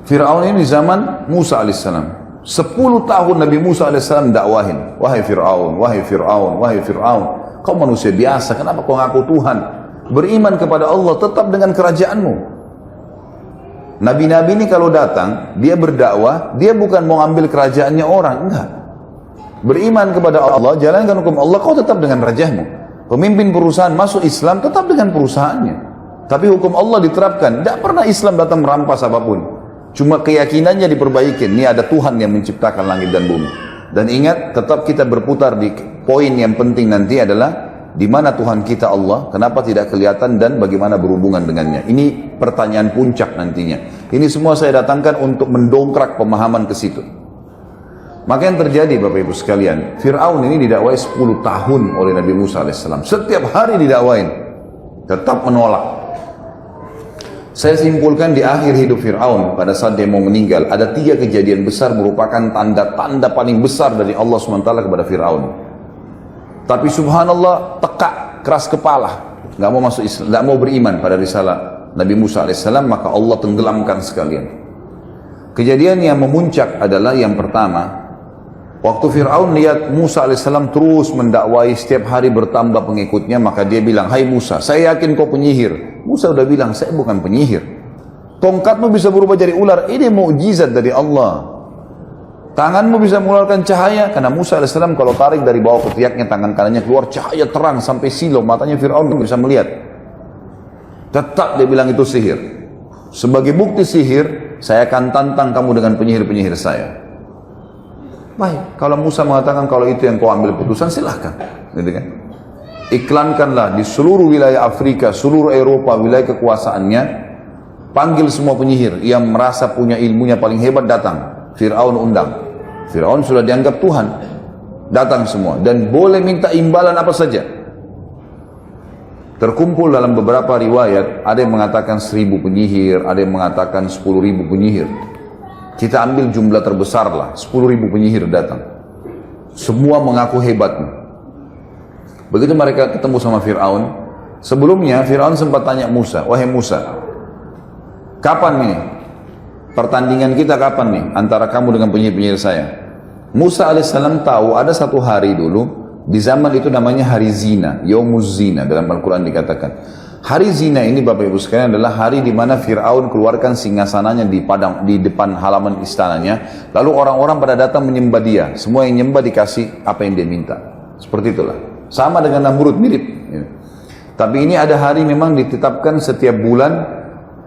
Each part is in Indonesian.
Fir'aun ini di zaman Musa alaihissalam. 10 tahun Nabi Musa alaihissalam dakwahin. Wahai Fir'aun, wahai Fir'aun, wahai Fir'aun. Kau manusia biasa, kenapa kau ngaku Tuhan? Beriman kepada Allah, tetap dengan kerajaanmu. Nabi-nabi ini kalau datang, dia berdakwah, dia bukan mau ambil kerajaannya orang, enggak. Beriman kepada Allah, jalankan hukum Allah, kau tetap dengan rajamu. Pemimpin perusahaan masuk Islam, tetap dengan perusahaannya. Tapi hukum Allah diterapkan, tidak pernah Islam datang merampas apapun. Cuma keyakinannya diperbaiki. Ini ada Tuhan yang menciptakan langit dan bumi. Dan ingat, tetap kita berputar di poin yang penting nanti adalah di mana Tuhan kita Allah, kenapa tidak kelihatan dan bagaimana berhubungan dengannya. Ini pertanyaan puncak nantinya. Ini semua saya datangkan untuk mendongkrak pemahaman ke situ. Maka yang terjadi Bapak Ibu sekalian, Fir'aun ini didakwai 10 tahun oleh Nabi Musa alaihissalam. Setiap hari didakwain, tetap menolak. Saya simpulkan di akhir hidup Fir'aun pada saat dia mau meninggal, ada 3 kejadian besar merupakan tanda-tanda paling besar dari Allah SWT kepada Fir'aun. Tapi subhanallah, tekak, keras kepala, nggak mau masuk Islam, nggak mau beriman pada risalah Nabi Musa alaihissalam, maka Allah tenggelamkan sekalian. Kejadian yang memuncak adalah yang pertama, waktu Fir'aun lihat Musa alaihissalam terus mendakwai, setiap hari bertambah pengikutnya, maka dia bilang, hai Musa, saya yakin kau penyihir. Musa udah bilang, saya bukan penyihir. Tongkatmu bisa berubah jadi ular, ini mukjizat dari Allah. Tanganmu bisa mengeluarkan cahaya, karena Musa alaihissalam kalau tarik dari bawah ketiaknya, tangan kanannya keluar cahaya terang sampai silau, matanya Fir'aun bisa melihat. Tetap dia bilang itu sihir. Sebagai bukti sihir, saya akan tantang kamu dengan penyihir-penyihir saya. Baik, kalau Musa mengatakan kalau itu yang kau ambil putusan, silahkan. Gitu kan? Iklankanlah di seluruh wilayah Afrika, seluruh Eropa, wilayah kekuasaannya, panggil semua penyihir yang merasa punya ilmunya paling hebat datang. Fir'aun undang. Fir'aun sudah dianggap Tuhan. Datang semua. Dan boleh minta imbalan apa saja. Terkumpul dalam beberapa riwayat, ada yang mengatakan 1000 penyihir, ada yang mengatakan 10.000 penyihir. Kita ambil jumlah terbesar lah, 10.000 penyihir datang. Semua mengaku hebat. Begitu mereka ketemu sama Fir'aun, sebelumnya Fir'aun sempat tanya Musa, wahai Musa, kapan nih pertandingan kita, kapan nih antara kamu dengan penyihir-penyihir saya? Musa alaihissalam tahu ada satu hari dulu, di zaman itu namanya hari zina, Yaumuz Zina, dalam Al-Quran dikatakan. Hari zina ini Bapak Ibu sekalian adalah hari di mana Fir'aun keluarkan singgasananya di depan halaman istananya, lalu orang-orang pada datang menyembah dia, semua yang nyembah dikasih apa yang dia minta. Seperti itulah. Sama dengan Namrud, mirip. Tapi ini ada hari memang ditetapkan setiap bulan.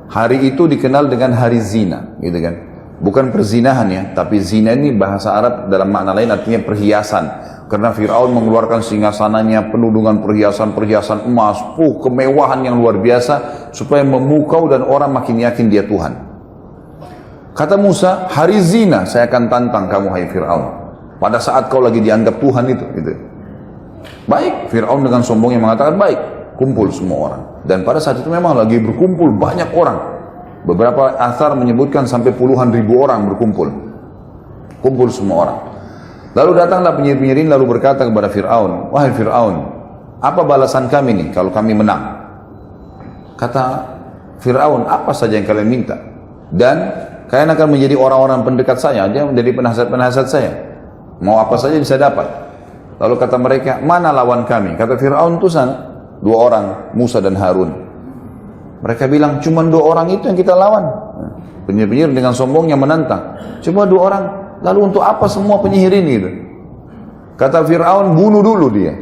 Hari itu dikenal dengan hari zina, gitu kan? Bukan perzinahan ya, tapi zina ini bahasa Arab dalam makna lain artinya perhiasan. Karena Fir'aun mengeluarkan singgasananya penuh dengan perhiasan emas, kemewahan yang luar biasa, supaya memukau dan orang makin yakin dia Tuhan. Kata Musa, hari zina saya akan tantang kamu hai Fir'aun. Pada saat kau lagi dianggap Tuhan itu. Gitu. Baik, Fir'aun dengan sombongnya mengatakan baik. Kumpul semua orang. Dan pada saat itu memang lagi berkumpul banyak orang. Beberapa athar menyebutkan sampai puluhan ribu orang berkumpul. Kumpul semua orang. Lalu datanglah penyihir-penyihir ini lalu berkata kepada Fir'aun, wahai Fir'aun, apa balasan kami nih kalau kami menang? Kata Fir'aun, apa saja yang kalian minta? Dan kalian akan menjadi orang-orang pendekat saya, dia menjadi penasihat-penasihat saya. Mau apa saja bisa dapat. Lalu kata mereka, mana lawan kami? Kata Fir'aun itu sana. 2 orang, Musa dan Harun. Mereka bilang, cuma 2 orang itu yang kita lawan. Penyihir-penyihir dengan sombongnya menantang. Cuma 2 orang, lalu untuk apa semua penyihir ini? Gitu. Kata Fir'aun, bunuh dulu dia.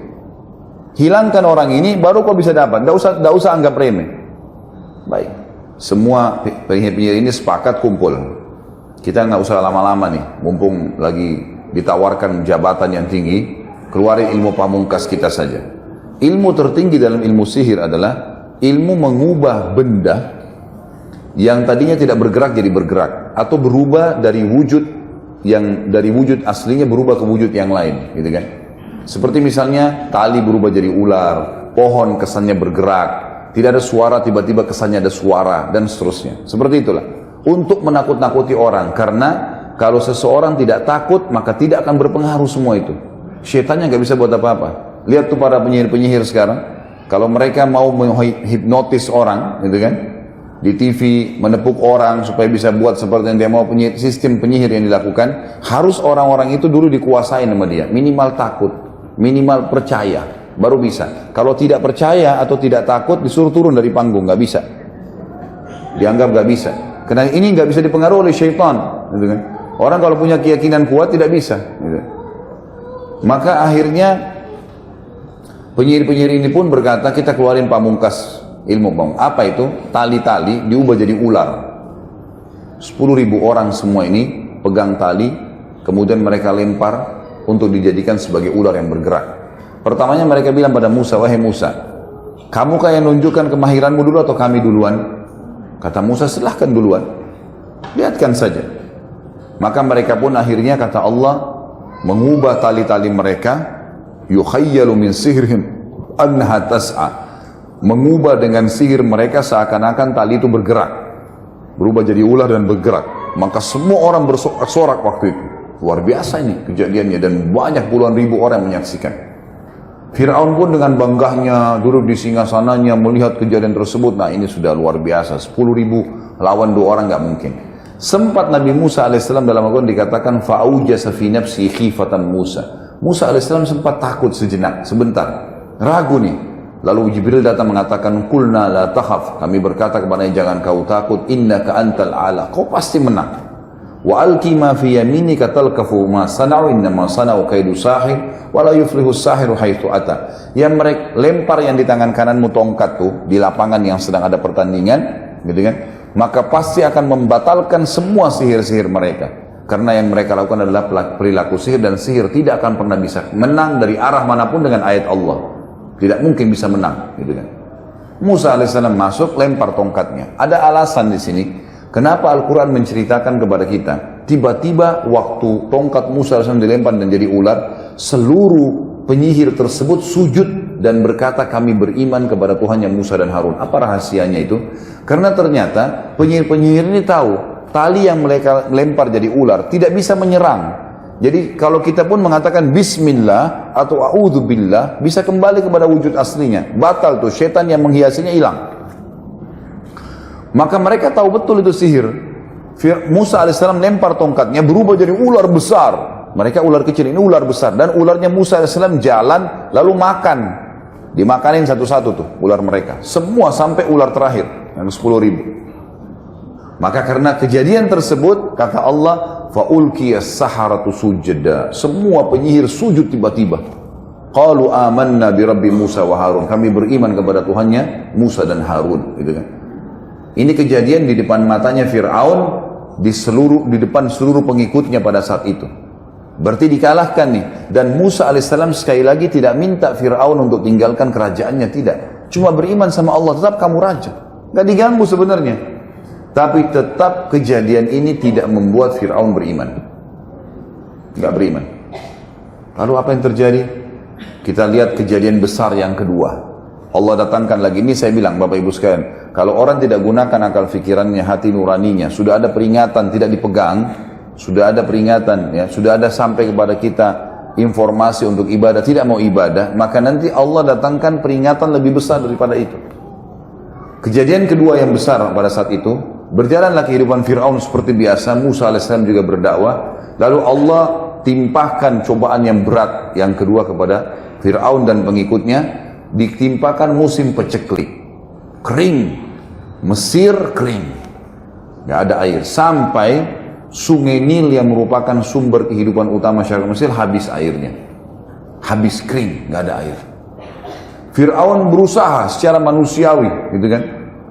Hilangkan orang ini, baru kau bisa dapat. Tidak usah anggap remeh. Baik. Semua penyihir-penyihir ini sepakat kumpul. Kita nggak usah lama-lama nih, mumpung lagi ditawarkan jabatan yang tinggi, keluarin ilmu pamungkas kita saja. Ilmu tertinggi dalam ilmu sihir adalah ilmu mengubah benda yang tadinya tidak bergerak jadi bergerak, atau berubah dari wujud yang dari wujud aslinya berubah ke wujud yang lain, gitu kan? Seperti misalnya tali berubah jadi ular, pohon kesannya bergerak, tidak ada suara tiba-tiba kesannya ada suara, dan seterusnya. Seperti itulah. Untuk menakut-nakuti orang, karena kalau seseorang tidak takut maka tidak akan berpengaruh semua itu. Syaitannya nggak bisa buat apa-apa. Lihat tuh para penyihir-penyihir sekarang, kalau mereka mau menghipnotis orang, gitu kan, di TV, menepuk orang supaya bisa buat seperti yang dia mau. Sistem penyihir yang dilakukan, harus orang-orang itu dulu dikuasai sama dia. Minimal takut, minimal percaya, baru bisa. Kalau tidak percaya atau tidak takut, disuruh turun dari panggung, nggak bisa. Dianggap nggak bisa. Karena ini nggak bisa dipengaruhi oleh syaitan. Gitu kan? Orang kalau punya keyakinan kuat tidak bisa. Gitu. Maka akhirnya penyihir-penyihir ini pun berkata, kita keluarin pamungkas ilmu bang. Apa itu? Tali-tali diubah jadi ular. 10.000 orang semua ini pegang tali, kemudian mereka lempar untuk dijadikan sebagai ular yang bergerak. Pertamanya mereka bilang pada Musa, wahai Musa, kamu yang nunjukkan kemahiranmu dulu atau kami duluan? Kata Musa, silahkan duluan, lihatkan saja. Maka mereka pun akhirnya, kata Allah, mengubah tali-tali mereka, yukhayyalu min sihrihim annaha tas'a, mengubah dengan sihir mereka seakan-akan tali itu bergerak, berubah jadi ular dan bergerak. Maka semua orang bersorak-sorak waktu itu. Luar biasa ini kejadiannya, dan banyak puluhan ribu orang yang menyaksikan. Fir'aun pun dengan banggahnya duduk di singgasananya melihat kejadian tersebut. Nah, ini sudah luar biasa, 10.000 lawan 2 orang nggak mungkin. Sempat Nabi Musa alaihissalam dalam Al-Quran dikatakan fa'aujasa fi nafsi khifatan Musa. Musa alaihissalam sempat takut sejenak, sebentar, ragu nih. Lalu Jibril datang mengatakan, kulna la takhaf, kami berkata kepadanya, jangan kau takut, innaka antal ala, kau pasti menang. Wa alqi ma fi yaminika talqafu ma sana'u innama sana'u kaidu sahir wa la yuflihu sahiru haitsu ata. Yang mereka lempar yang di tangan kananmu tongkat tuh di lapangan yang sedang ada pertandingan, gitu kan? Maka pasti akan membatalkan semua sihir-sihir mereka. Karena yang mereka lakukan adalah perilaku sihir, dan sihir tidak akan pernah bisa menang dari arah manapun dengan ayat Allah. Tidak mungkin bisa menang, gitu kan? Musa alaihissalam masuk, lempar tongkatnya. Ada alasan di sini. Kenapa Al-Quran menceritakan kepada kita, tiba-tiba waktu tongkat Musa AS dilempar dan jadi ular, seluruh penyihir tersebut sujud dan berkata, kami beriman kepada Tuhannya Musa dan Harun. Apa rahasianya itu? Karena ternyata penyihir-penyihir ini tahu, tali yang mereka lempar jadi ular tidak bisa menyerang. Jadi kalau kita pun mengatakan Bismillah atau A'udzubillah, bisa kembali kepada wujud aslinya. Batal tuh, setan yang menghiasinya hilang. Maka mereka tahu betul itu sihir. Musa alaihissalam lempar tongkatnya, berubah jadi ular besar. Mereka ular kecil, ini ular besar. Dan ularnya Musa alaihissalam jalan, lalu makan. Dimakanin satu-satu tuh ular mereka. Semua sampai ular terakhir, yang 10.000. Maka karena kejadian tersebut, kata Allah, fa'ulqiyas saharatu sujada. Semua penyihir sujud tiba-tiba. Qalu amanna bi rabbi Musa wa Harun. Kami beriman kepada Tuhannya Musa dan Harun, gitu kan. Ini kejadian di depan matanya Fir'aun, di depan seluruh pengikutnya pada saat itu. Berarti dikalahkan nih. Dan Musa alaihissalam sekali lagi tidak minta Fir'aun untuk tinggalkan kerajaannya, tidak. Cuma beriman sama Allah, tetap kamu raja. Gak diganggu sebenarnya. Tapi tetap kejadian ini tidak membuat Fir'aun beriman. Gak beriman. Lalu apa yang terjadi? Kita lihat kejadian besar yang kedua. Allah datangkan lagi, ini saya bilang Bapak Ibu sekalian, kalau orang tidak gunakan akal fikirannya, hati nuraninya, sudah ada peringatan tidak dipegang, sudah ada peringatan, ya, sudah ada sampai kepada kita informasi untuk ibadah, tidak mau ibadah, maka nanti Allah datangkan peringatan lebih besar daripada itu. Kejadian kedua yang besar pada saat itu, berjalanlah kehidupan Fir'aun seperti biasa, Musa AS juga berdakwah, lalu Allah timpahkan cobaan yang berat yang kedua kepada Fir'aun dan pengikutnya, ditimpakan musim peceklik, kering, Mesir kering, gak ada air, sampai sungai Nil yang merupakan sumber kehidupan utama masyarakat Mesir habis airnya, habis kering, gak ada air. Fir'aun berusaha secara manusiawi, gitu kan,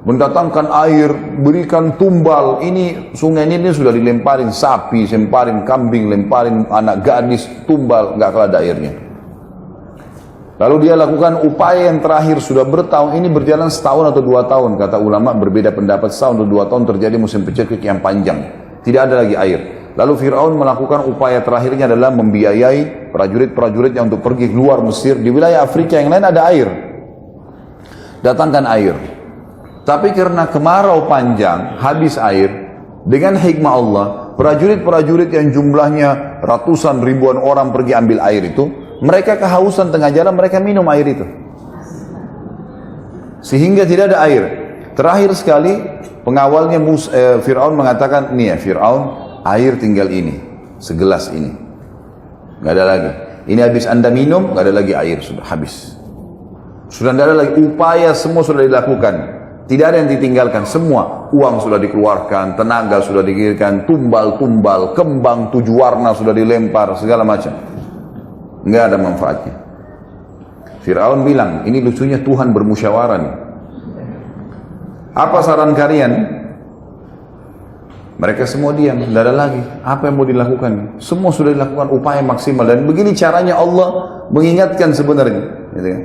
mendatangkan air, berikan tumbal. Ini sungai Nil ini sudah dilemparin sapi, lemparin kambing, lemparin anak gadis, tumbal, gak kalah ada airnya. Lalu dia lakukan upaya yang terakhir, sudah bertahun, ini berjalan setahun atau 2 tahun. Kata ulama berbeda pendapat, setahun atau 2 tahun terjadi musim peceklik yang panjang. Tidak ada lagi air. Lalu Fir'aun melakukan upaya terakhirnya adalah membiayai prajurit-prajuritnya untuk pergi keluar Mesir. Di wilayah Afrika yang lain ada air. Datangkan air. Tapi karena kemarau panjang, habis air, dengan hikmah Allah, prajurit-prajurit yang jumlahnya ratusan ribuan orang pergi ambil air itu, mereka kehausan tengah jalan, mereka minum air itu. Sehingga tidak ada air. Terakhir sekali pengawalnya Fir'aun mengatakan, nih ya Fir'aun, air tinggal ini, segelas ini, nggak ada lagi. Ini habis anda minum, nggak ada lagi air, sudah habis. Sudah tidak ada lagi, upaya semua sudah dilakukan, tidak ada yang ditinggalkan, semua uang sudah dikeluarkan, tenaga sudah dikirimkan, tumbal-tumbal, kembang 7 warna sudah dilempar, segala macam, nggak ada manfaatnya. Fir'aun bilang, ini lucunya Tuhan bermusyawarah nih. Apa saran kalian? Mereka semua diam, tidak ada lagi. Apa yang mau dilakukan? Semua sudah dilakukan upaya maksimal, dan begini caranya Allah mengingatkan sebenarnya. Gitu kan?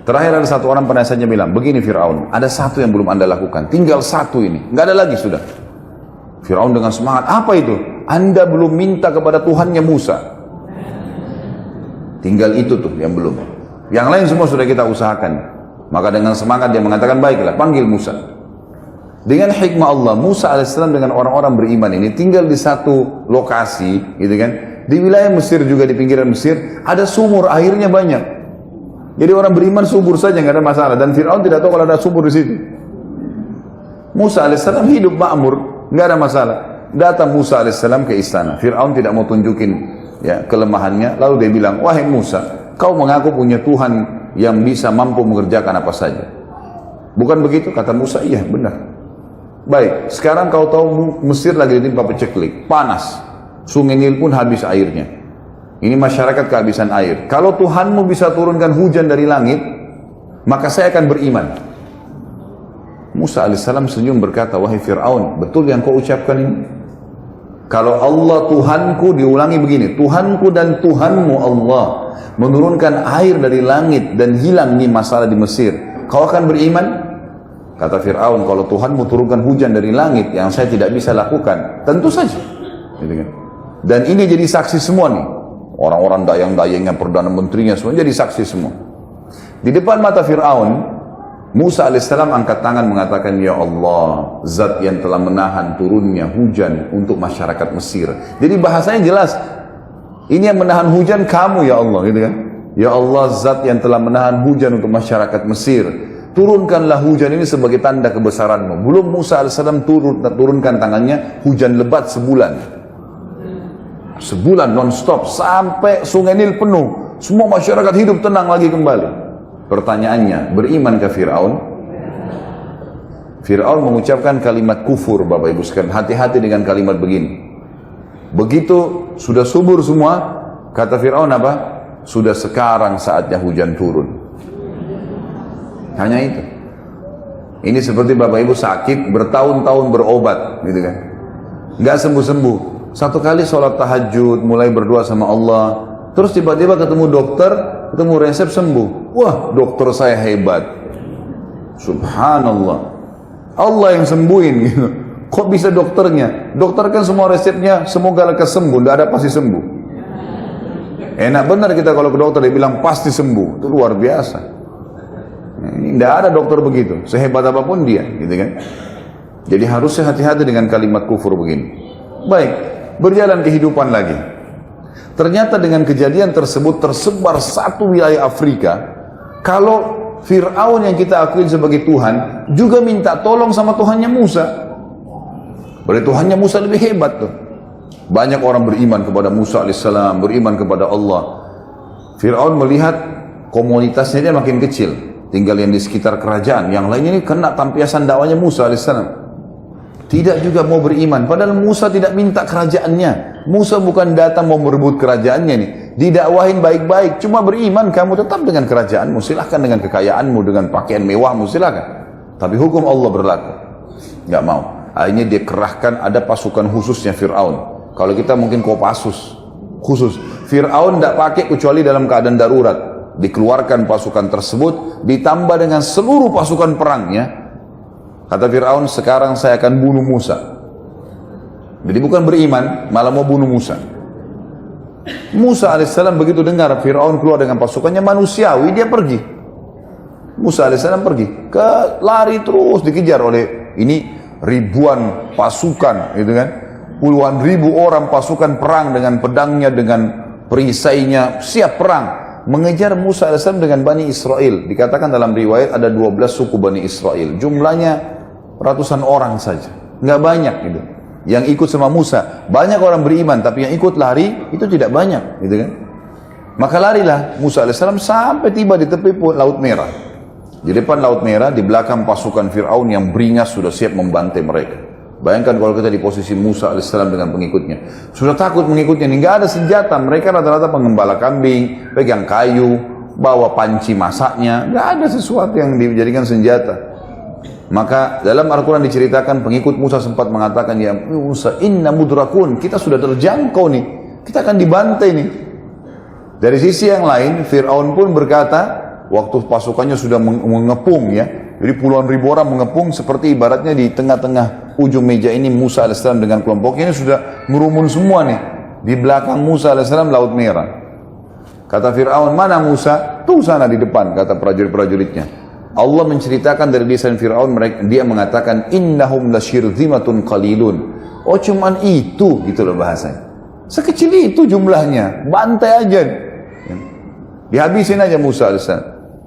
Terakhir ada satu orang penasihatnya bilang, begini Fir'aun, ada satu yang belum anda lakukan, tinggal satu ini, nggak ada lagi sudah. Fir'aun dengan semangat, apa itu? Anda belum minta kepada Tuhannya Musa. Tinggal itu tuh yang belum. Yang lain semua sudah kita usahakan. Maka dengan semangat dia mengatakan, baiklah, panggil Musa. Dengan hikmah Allah, Musa alaihissalam dengan orang-orang beriman ini tinggal di satu lokasi, gitu kan? Di wilayah Mesir juga, di pinggiran Mesir, ada sumur, airnya banyak. Jadi orang beriman subur saja, nggak ada masalah. Dan Fir'aun tidak tahu kalau ada sumur di situ. Musa alaihissalam hidup makmur, nggak ada masalah. Datang Musa alaihissalam ke istana. Fir'aun tidak mau tunjukin ya kelemahannya. Lalu dia bilang, wahai Musa, kau mengaku punya Tuhan yang bisa mampu mengerjakan apa saja. Bukan begitu? Kata Musa, iya benar. Baik, sekarang kau tahu Mesir lagi ditimpa paceklik, panas. Sungai Nil pun habis airnya. Ini masyarakat kehabisan air. Kalau Tuhanmu bisa turunkan hujan dari langit, maka saya akan beriman. Musa alaihissalam senyum berkata, wahai Fir'aun, betul yang kau ucapkan ini? Kalau Allah Tuhanku, diulangi begini, Tuhanku dan Tuhanmu Allah menurunkan air dari langit dan hilang nih masalah di Mesir, kau akan beriman? Kata Fir'aun, kalau Tuhanmu turunkan hujan dari langit yang saya tidak bisa lakukan, tentu saja. Dan ini jadi saksi semua nih, orang-orang dayang-dayangnya, perdana menterinya, semua jadi saksi semua. Di depan mata Fir'aun, Musa alaihissalam angkat tangan mengatakan, ya Allah, zat yang telah menahan turunnya hujan untuk masyarakat Mesir. Jadi bahasanya jelas, ini yang menahan hujan kamu ya Allah, gitu kan? Ya Allah, zat yang telah menahan hujan untuk masyarakat Mesir, turunkanlah hujan ini sebagai tanda kebesaranmu. Belum Musa alaihissalam turunkan tangannya, hujan lebat sebulan non-stop sampai sungai Nil penuh, semua masyarakat hidup tenang lagi kembali. Pertanyaannya, berimankah Fir'aun? Fir'aun mengucapkan kalimat kufur, Bapak Ibu sekalian. Hati-hati dengan kalimat begini. Begitu sudah subur semua, kata Fir'aun apa? Sudah sekarang saatnya hujan turun. Hanya itu. Ini seperti Bapak Ibu sakit, bertahun-tahun berobat, gitu kan? Nggak sembuh-sembuh. Satu kali sholat tahajud, mulai berdoa sama Allah, terus tiba-tiba ketemu dokter, ketemu resep sembuh. Wah, dokter saya hebat. Subhanallah. Allah yang sembuhin gitu. Kok bisa dokternya? Dokter kan semua resepnya semoga lekas sembuh, tidak ada pasti sembuh. Enak benar kita kalau ke dokter dia bilang pasti sembuh, itu luar biasa. Ini tidak ada dokter begitu, sehebat apapun dia, gitu kan? Jadi harusnya hati-hati dengan kalimat kufur begini. Baik, berjalan kehidupan lagi. Ternyata dengan kejadian tersebut tersebar satu wilayah Afrika. Kalau Fir'aun yang kita akui sebagai Tuhan juga minta tolong sama Tuhannya Musa. Berarti Tuhannya Musa lebih hebat tuh. Banyak orang beriman kepada Musa alaihissalam, beriman kepada Allah. Fir'aun melihat komunitasnya dia makin kecil, tinggal yang di sekitar kerajaan. Yang lainnya ini kena tampiasan dakwanya Musa alaihissalam. Tidak juga mau beriman, padahal Musa tidak minta kerajaannya. Musa bukan datang mau merebut kerajaannya nih. Didakwahin baik-baik, cuma beriman kamu tetap dengan kerajaanmu, silahkan dengan kekayaanmu, dengan pakaian mewahmu, silahkan. Tapi hukum Allah berlaku. Nggak mau. Akhirnya dia kerahkan, ada pasukan khususnya Fir'aun. Kalau kita mungkin Kopassus khusus. Fir'aun tidak pakai kecuali dalam keadaan darurat. Dikeluarkan pasukan tersebut, ditambah dengan seluruh pasukan perangnya. Kata Fir'aun, sekarang saya akan bunuh Musa. Jadi bukan beriman, malah mau bunuh Musa. Musa alaihissalam begitu dengar Fir'aun keluar dengan pasukannya manusiawi, dia pergi. Musa alaihissalam pergi, lari terus dikejar oleh ini ribuan pasukan, gitu kan? Puluhan ribu orang pasukan perang dengan pedangnya, dengan perisainya, siap perang. mengejar Musa AS dengan Bani Israel. Dikatakan dalam riwayat ada 12 suku Bani Israel. Jumlahnya ratusan orang saja. Nggak banyak gitu. Yang ikut sama Musa. Banyak orang beriman, tapi yang ikut lari itu tidak banyak. Gitu kan? Maka larilah Musa AS sampai tiba di tepi Laut Merah. Di depan Laut Merah, di belakang pasukan Fir'aun yang beringas sudah siap membantai mereka. Bayangkan kalau kita di posisi Musa AS dengan pengikutnya. Sudah takut mengikutnya, ini nggak ada senjata. Mereka rata-rata pengembala kambing, pegang kayu, bawa panci masaknya. Nggak ada sesuatu yang dijadikan senjata. Maka dalam Al-Quran diceritakan pengikut Musa sempat mengatakan, ya Musa, inna mudrakun, kita sudah terjangkau nih. Kita akan dibantai nih. Dari sisi yang lain, Fir'aun pun berkata, waktu pasukannya sudah mengepung ya. Jadi puluhan ribu orang mengepung seperti ibaratnya di tengah-tengah ujung meja ini Musa AS dengan kelompoknya ini sudah merumun semua nih. Di belakang Musa AS Laut Merah. Kata Fir'aun, mana Musa? Tuh sana di depan, kata prajurit-prajuritnya. Allah menceritakan dari lisan Fir'aun, dia mengatakan, innahum lasyirzimatun qalilun. Oh cuman itu, gitu loh bahasanya. Sekecil itu jumlahnya, bantai aja. Dihabisin aja Musa AS.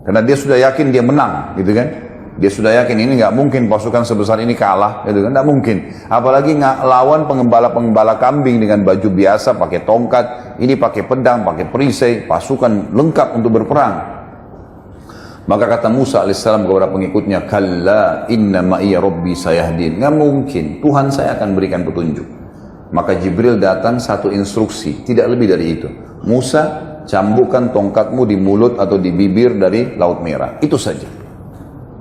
Karena dia sudah yakin dia menang, gitu kan. Dia sudah yakin ini nggak mungkin pasukan sebesar ini kalah, gitu kan? Nggak mungkin. Apalagi lawan pengembala kambing dengan baju biasa, pakai tongkat, ini pakai pedang, pakai perisai, pasukan lengkap untuk berperang. Maka kata Musa alaihissalam kepada pengikutnya, kalla inna ma'iya rabbi sayahdin. Nggak mungkin, Tuhan saya akan berikan petunjuk. Maka Jibril datang satu instruksi, tidak lebih dari itu. Musa, cambukkan tongkatmu di mulut atau di bibir dari Laut Merah. Itu saja.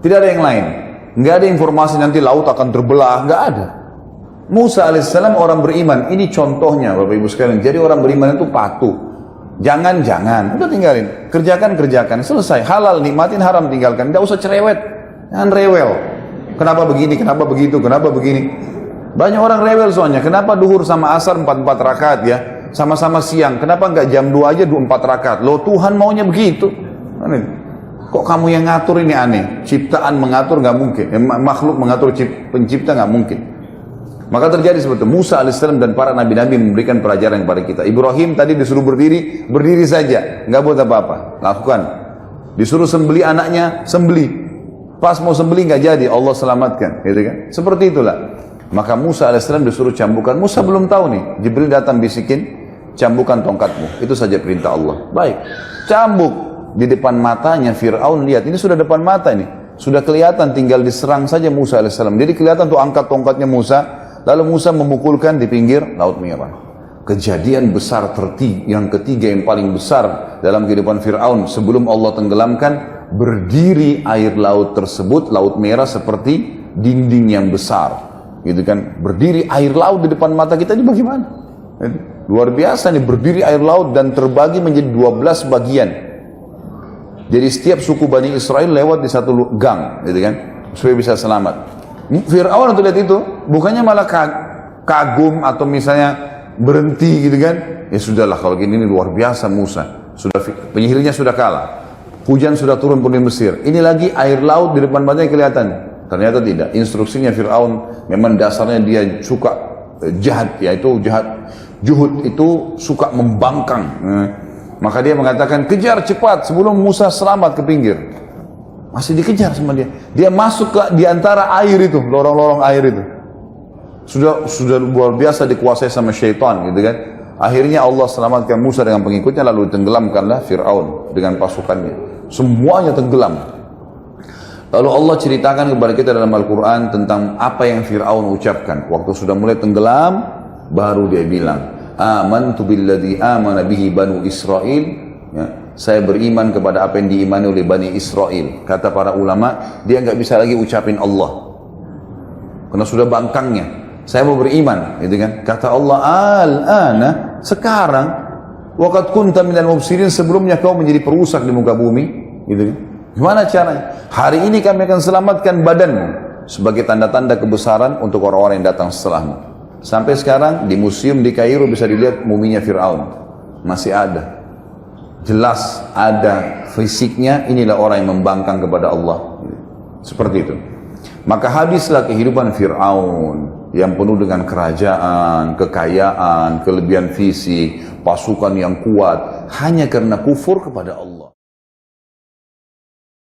Tidak ada yang lain. Nggak ada informasi nanti laut akan terbelah. Nggak ada. Musa alaihissalam orang beriman. Ini contohnya Bapak Ibu sekalian. Jadi orang beriman itu patuh. Jangan. Udah tinggalin. Kerjakan. Selesai. Halal, nikmatin, haram tinggalkan. Nggak usah cerewet. Jangan rewel. Kenapa begini, kenapa begitu, kenapa begini. Banyak orang rewel soalnya. Kenapa duhur sama asar 4 rakaat ya. Sama-sama siang. Kenapa nggak jam 2 aja 4 rakaat. Loh Tuhan maunya begitu. Kok kamu yang ngatur, ini aneh. Ciptaan mengatur nggak mungkin. Makhluk mengatur pencipta nggak mungkin. Maka terjadi seperti itu. Musa alaihissalam dan para nabi-nabi memberikan pelajaran kepada kita. Ibrahim tadi disuruh berdiri saja, nggak buat apa-apa. Lakukan. Disuruh sembeli anaknya, sembeli. Pas mau sembeli nggak jadi, Allah selamatkan. Gitu kan? Seperti itulah. Maka Musa alaihissalam disuruh cambukan. Musa belum tahu nih. Jibril datang bisikin, cambukan tongkatmu. Itu saja perintah Allah. Baik, cambuk. Di depan matanya Fir'aun, lihat ini sudah depan mata nih, sudah kelihatan, tinggal diserang saja Musa alaihissalam. Jadi kelihatan tuh angkat tongkatnya Musa, lalu Musa memukulkan di pinggir Laut Merah. Kejadian besar yang ketiga yang paling besar dalam kehidupan Fir'aun sebelum Allah tenggelamkan, berdiri air laut tersebut, Laut Merah seperti dinding yang besar, gitu kan? Berdiri air laut di depan mata kita, ini bagaimana? Luar biasa nih, berdiri air laut dan terbagi menjadi 12 bagian. Jadi setiap suku Bani Israel lewat di satu gang, gitu kan, supaya bisa selamat. Fir'aun waktu lihat itu, bukannya malah kagum atau misalnya berhenti, gitu kan? Ya sudahlah, kalau gini ini luar biasa Musa. Penyihirnya sudah kalah, hujan sudah turun pun di Mesir. Ini lagi air laut di depan matanya kelihatan. Ternyata tidak. Instruksinya Fir'aun memang dasarnya dia suka jahat, yaitu jahat. Juhud itu suka membangkang. Maka dia mengatakan, kejar cepat sebelum Musa selamat ke pinggir. Masih dikejar sama dia. Dia masuk ke di antara air itu, lorong-lorong air itu. Sudah luar biasa dikuasai sama syaitan, gitu kan. Akhirnya Allah selamatkan Musa dengan pengikutnya, lalu tenggelamkanlah Fir'aun dengan pasukannya. Semuanya tenggelam. Lalu Allah ceritakan kepada kita dalam Al-Quran tentang apa yang Fir'aun ucapkan. Waktu sudah mulai tenggelam, baru dia bilang, amantu billadzi amana bihi banu Israel, ya, saya beriman kepada apa yang diimani oleh Bani Israel. Kata para ulama, dia nggak bisa lagi ucapin Allah karena sudah bangkangnya. Saya mau beriman, gitu kan? Kata Allah, al-ana, sekarang, waqad kunta minal mufsidin, sebelumnya kau menjadi perusak di muka bumi, gitu kan? Gimana caranya? Hari ini kami akan selamatkan badanmu sebagai tanda-tanda kebesaran untuk orang-orang yang datang setelahmu. Sampai sekarang di museum di Kairo bisa dilihat muminya Fir'aun. Masih ada. Jelas ada fisiknya, inilah orang yang membangkang kepada Allah. Seperti itu. Maka habislah kehidupan Fir'aun yang penuh dengan kerajaan, kekayaan, kelebihan fisik, pasukan yang kuat, hanya karena kufur kepada Allah.